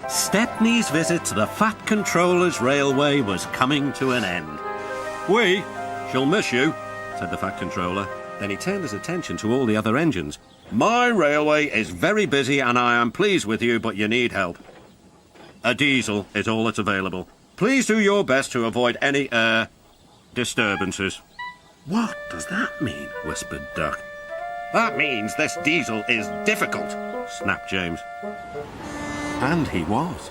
Stepney's visit to the Fat Controller's Railway was coming to an end. "We shall miss you," said the Fat Controller. Then he turned his attention to all the other engines. "My railway is very busy and I am pleased with you, but you need help. A diesel is all that's available. Please do your best to avoid any, disturbances." "What does that mean?" whispered Duck. "That means this diesel is difficult," snapped James. And he was.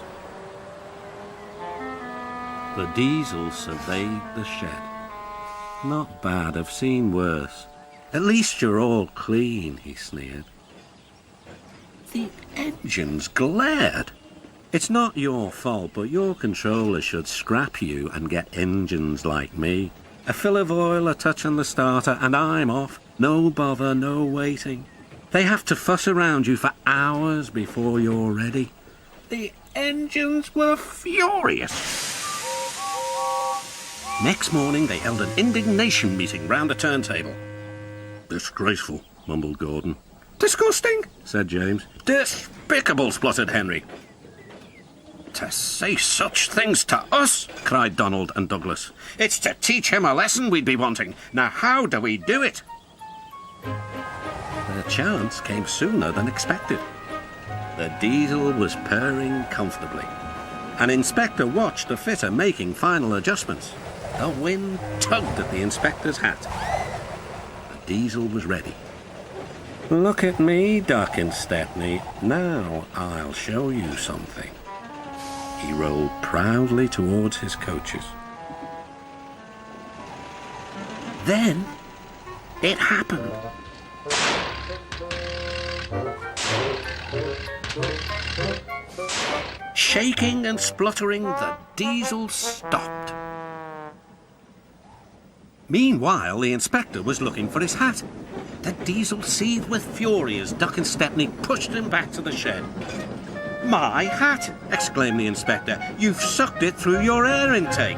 The diesel surveyed the shed. "Not bad, I've seen worse. At least you're all clean," he sneered. The engines glared. "It's not your fault, but your controller should scrap you and get engines like me. A fill of oil, a touch on the starter, and I'm off. No bother, no waiting. They have to fuss around you for hours before you're ready." The engines were furious. Next morning, they held an indignation meeting round the turntable. "Disgraceful," mumbled Gordon. "Disgusting," said James. "Despicable," spluttered Henry. "To say such things to us," cried Donald and Douglas. "It's to teach him a lesson we'd be wanting. Now how do we do it?" The chance came sooner than expected. The diesel was purring comfortably. An inspector watched the fitter making final adjustments. The wind tugged at the inspector's hat. The diesel was ready. "Look at me, Duck and Stepney. Now I'll show you something." He rolled proudly towards his coaches. Then it happened. Shaking and spluttering, the diesel stopped. Meanwhile, the inspector was looking for his hat. The diesel seethed with fury as Duck and Stepney pushed him back to the shed. "My hat!" exclaimed the inspector. "You've sucked it through your air intake."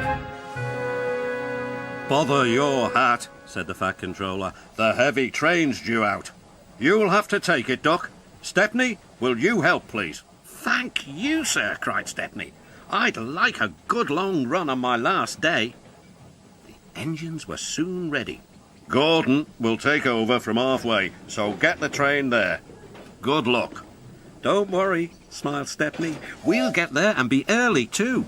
"Bother your hat," said the Fat Controller. "The heavy train's due out. You'll have to take it, Duck. Stepney, will you help, please?" "Thank you, sir," cried Stepney. "I'd like a good long run on my last day." The engines were soon ready. "Gordon will take over from halfway, so get the train there. Good luck." "Don't worry," smiled Stepney. "We'll get there and be early too."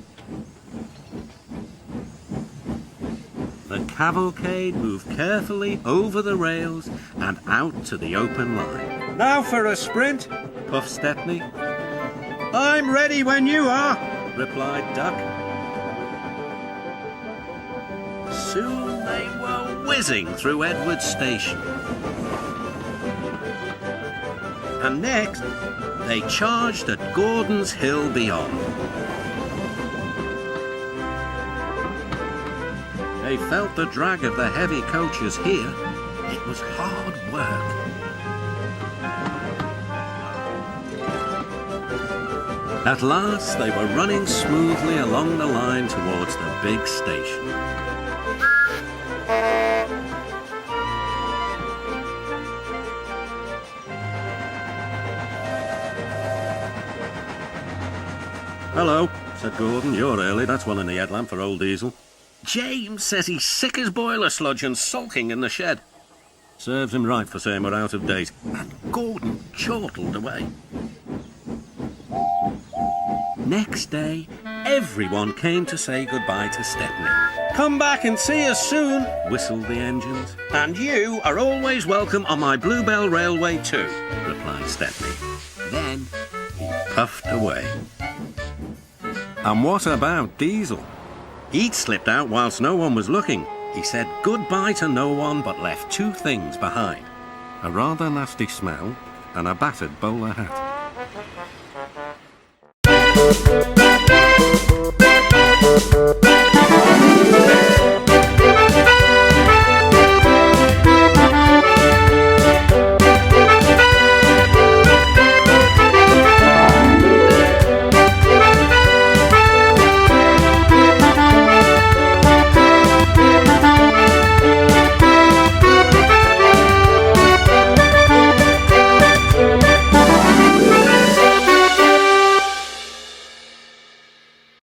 The cavalcade moved carefully over the rails and out to the open line. "Now for a sprint," puffed Stepney. "I'm ready when you are," replied Duck. Soon they were whizzing through Edward Station. And next, they charged at Gordon's Hill beyond. They felt the drag of the heavy coaches here. It was hard work. At last, they were running smoothly along the line towards the big station. "Hello," said Gordon. "You're early. That's one in the headlamp for old Diesel." "James says he's sick as boiler sludge and sulking in the shed." "Serves him right for saying we're out of date." And Gordon chortled away. Next day, everyone came to say goodbye to Stepney. "Come back and see us soon," whistled the engines. "And you are always welcome on my Bluebell Railway too," replied Stepney. Then he puffed away. And what about Diesel? He'd slipped out whilst no one was looking. He said goodbye to no one but left two things behind: a rather nasty smell and a battered bowler hat.